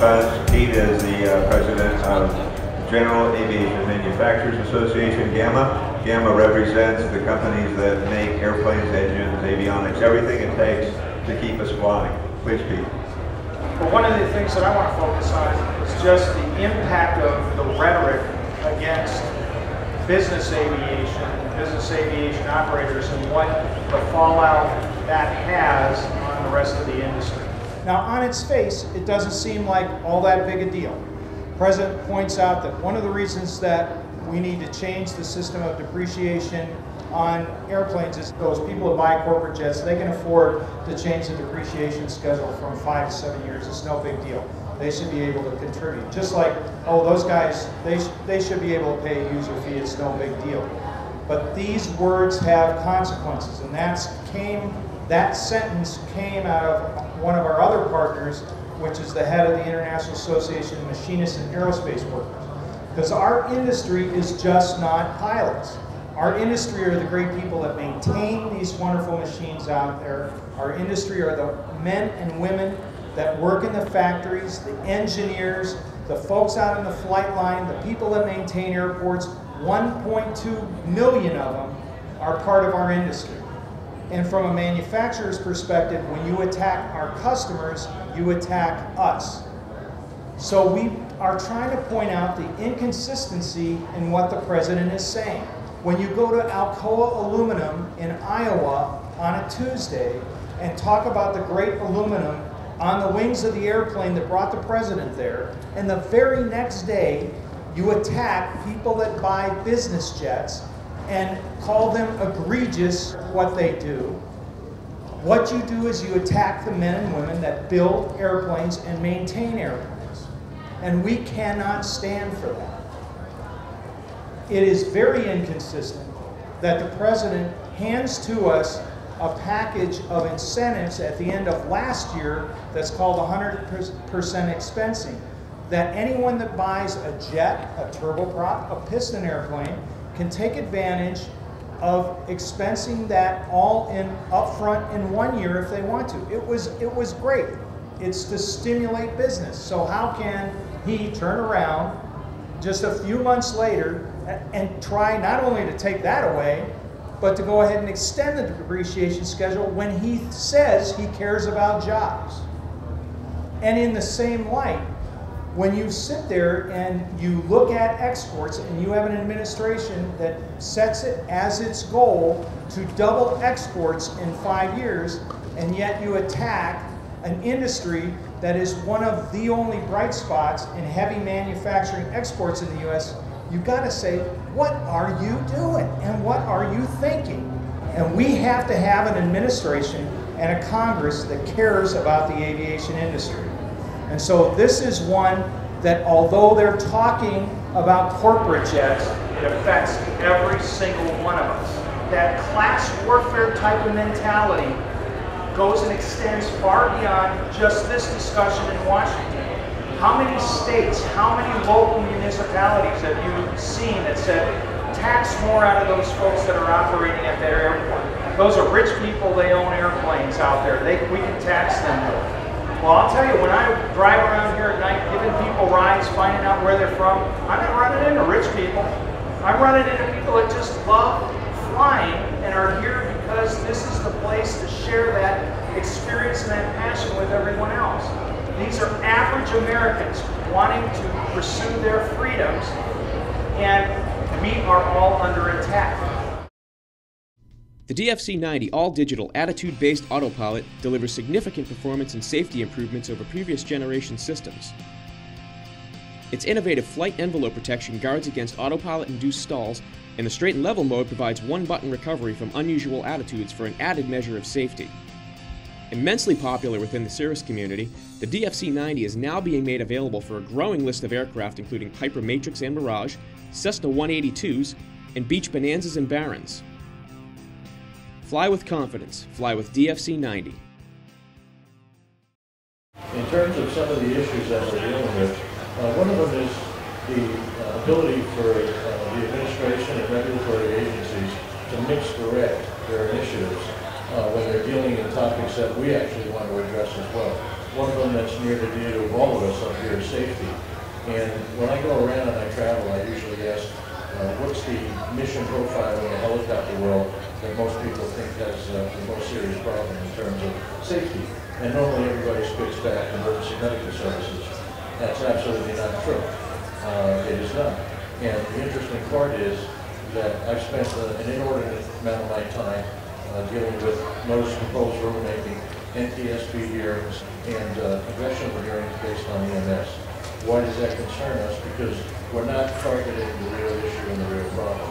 Buzz. Pete is the president of General Aviation Manufacturers Association, GAMA. GAMA represents the companies that make airplanes, engines, avionics, everything it takes to keep us flying. Please, Pete. Well, one of the things that I want to focus on is just the impact of the rhetoric against business aviation operators, and what the fallout that has on the rest of the industry. Now, on its face, it doesn't seem like all that big a deal. The President points out that one of the reasons that we need to change the system of depreciation on airplanes is those people who buy corporate jets, they can afford to change the depreciation schedule from 5 to 7 years. It's no big deal. They should be able to contribute. Just like, oh, those guys, they should be able to pay a user fee. It's no big deal. But these words have consequences, and that sentence came out of one of our other partners, which is the head of the International Association of Machinists and Aerospace Workers. Because our industry is just not pilots. Our industry are the great people that maintain these wonderful machines out there. Our industry are the men and women that work in the factories, the engineers, the folks out in the flight line, the people that maintain airports. 1.2 million of them are part of our industry. And from a manufacturer's perspective, when you attack our customers, you attack us. So we are trying to point out the inconsistency in what the President is saying. When you go to Alcoa Aluminum in Iowa on a Tuesday and talk about the great aluminum on the wings of the airplane that brought the President there, and the very next day you attack people that buy business jets and call them egregious what they do. What you do is you attack the men and women that build airplanes and maintain airplanes. And we cannot stand for that. It is very inconsistent that the President hands to us a package of incentives at the end of last year that's called 100% expensing. That anyone that buys a jet, a turboprop, a piston airplane can take advantage of expensing that all in upfront in 1 year if they want to. It was great. It's to stimulate business. So how can he turn around just a few months later and try not only to take that away, but to go ahead and extend the depreciation schedule when he says he cares about jobs? And in the same light, when you sit there and you look at exports and you have an administration that sets it as its goal to double exports in 5 years, and yet you attack an industry that is one of the only bright spots in heavy manufacturing exports in the U.S., you've got to say, what are you doing and what are you thinking? And we have to have an administration and a Congress that cares about the aviation industry. And so this is one that, although they're talking about corporate jets, it affects every single one of us. That class warfare type of mentality goes and extends far beyond just this discussion in Washington. How many states, how many local municipalities have you seen that said, tax more out of those folks that are operating at their airport? Those are rich people, they own airplanes out there. We can tax them more. Well, I'll tell you, when I drive around here at night giving people rides, finding out where they're from, I'm not running into rich people. I'm running into people that just love flying and are here because this is the place to share that experience and that passion with everyone else. These are average Americans wanting to pursue their freedoms, and we are all under attack. The DFC-90 all-digital, attitude-based autopilot delivers significant performance and safety improvements over previous generation systems. Its innovative flight envelope protection guards against autopilot-induced stalls, and the straight and level mode provides one-button recovery from unusual attitudes for an added measure of safety. Immensely popular within the cirrus community, the DFC-90 is now being made available for a growing list of aircraft including Piper Matrix and Mirage, Cessna 182s, and Beech Bonanzas and Barons. Fly with confidence. Fly with DFC-90. In terms of some of the issues that we're dealing with, one of them is the ability for the administration and regulatory agencies to mix direct their initiatives when they're dealing in topics that we actually want to address as well. one of them that's near the dear to all of us up here is safety. And when I go around and I travel, I usually ask, what's the mission profile in the helicopter world that most people think has the most serious problem in terms of safety? And normally everybody spits back emergency medical services. That's absolutely not true. It is not. And the interesting part is that I've spent an inordinate amount of my time dealing with notice of proposed rulemaking, NTSB hearings, and congressional hearings based on EMS. Why does that concern us? Because we're not targeting the real issue and the real problem.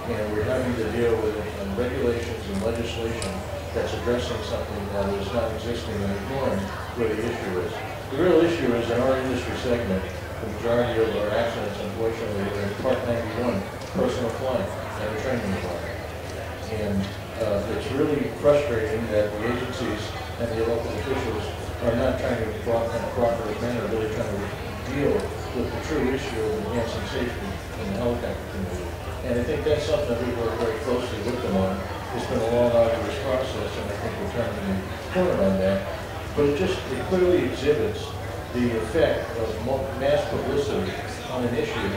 And we're having to deal with regulations and legislation that's addressing something that is not existing and ignoring where the issue is. The real issue is in our industry segment, the majority of our accidents, unfortunately, are in Part 91, personal flying, and the training environment. And it's really frustrating that the agencies and the elected officials are not trying to, in a cooperative manner, really trying to deal with the true issue of enhancing safety in the helicopter community. And I think that's something that we work very closely with them on. It's been a long, arduous process, and I think we're turning the corner on that. But it clearly exhibits the effect of mass publicity on an issue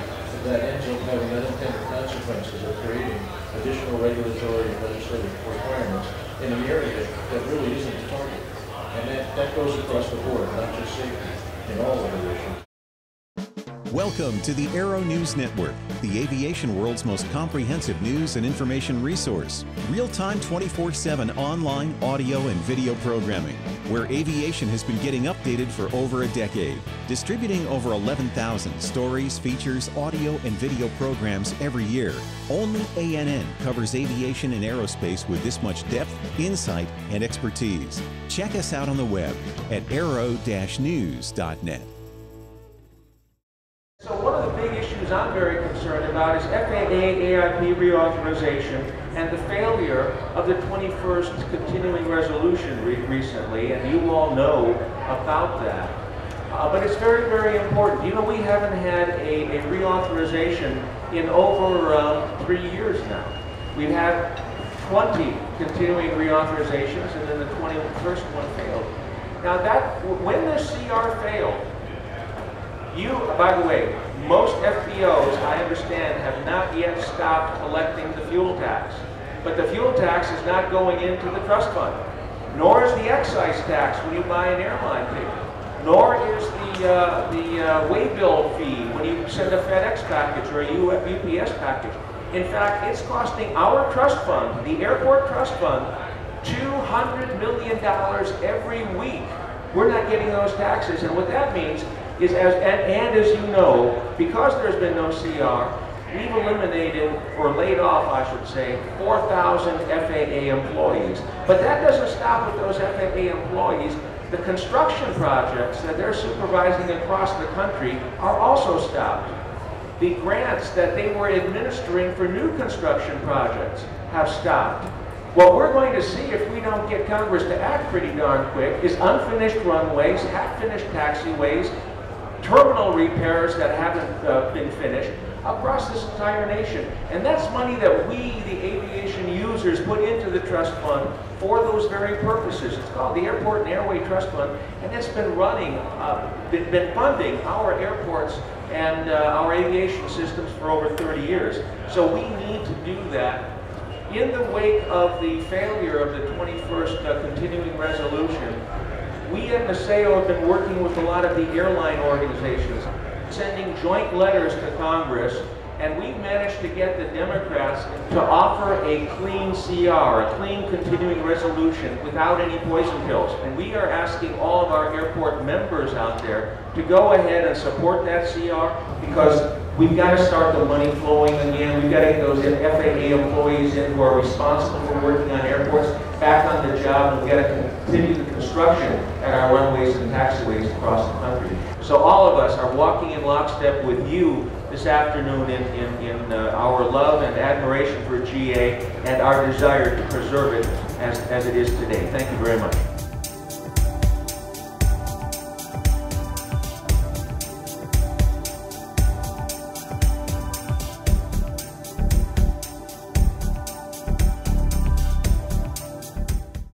that ends up having unintended consequences of creating additional regulatory and legislative requirements in an area that really isn't the target. And that goes across the board, not just safety, in all of the issues. Welcome to the Aero-News Network, the aviation world's most comprehensive news and information resource. Real-time 24/7 online audio and video programming, where aviation has been getting updated for over a decade. Distributing over 11,000 stories, features, audio, and video programs every year. Only ANN covers aviation and aerospace with this much depth, insight, and expertise. Check us out on the web at aero-news.net. So one of the big issues I'm very concerned about is FAA AIP reauthorization and the failure of the 21st continuing resolution recently, and you all know about that. But it's very, very important. You know, we haven't had a reauthorization in over 3 years now. We've had 20 continuing reauthorizations, and then the 21st one failed. Now when the CR failed, by the way, most FBOs, I understand, have not yet stopped collecting the fuel tax. But the fuel tax is not going into the trust fund. Nor is the excise tax when you buy an airline ticket. Nor is the waybill fee when you send a FedEx package or a UPS package. In fact, it's costing our trust fund, the airport trust fund, $200 million every week. We're not getting those taxes, and what that means is, as you know, because there's been no CR, we've eliminated, or laid off, I should say, 4,000 FAA employees. But that doesn't stop with those FAA employees. The construction projects that they're supervising across the country are also stopped. The grants that they were administering for new construction projects have stopped. What we're going to see if we don't get Congress to act pretty darn quick is unfinished runways, half-finished taxiways, terminal repairs that haven't been finished across this entire nation. And that's money that we, the aviation users, put into the trust fund for those very purposes. It's called the Airport and Airway Trust Fund, and it's been running, been funding our airports and our aviation systems for over 30 years. So we need to do that. In the wake of the failure of the 21st continuing resolution, we at NASAO have been working with a lot of the airline organizations, sending joint letters to Congress, and we've managed to get the Democrats to offer a clean CR, a clean continuing resolution without any poison pills. And we are asking all of our airport members out there to go ahead and support that CR, because we've got to start the money flowing again. We've got to get those FAA employees in who are responsible for working on airports back on the job, and we've got to continue the construction at our runways and taxiways across the country. So all of us are walking in lockstep with you this afternoon in our love and admiration for GA and our desire to preserve it as it is today. Thank you very much.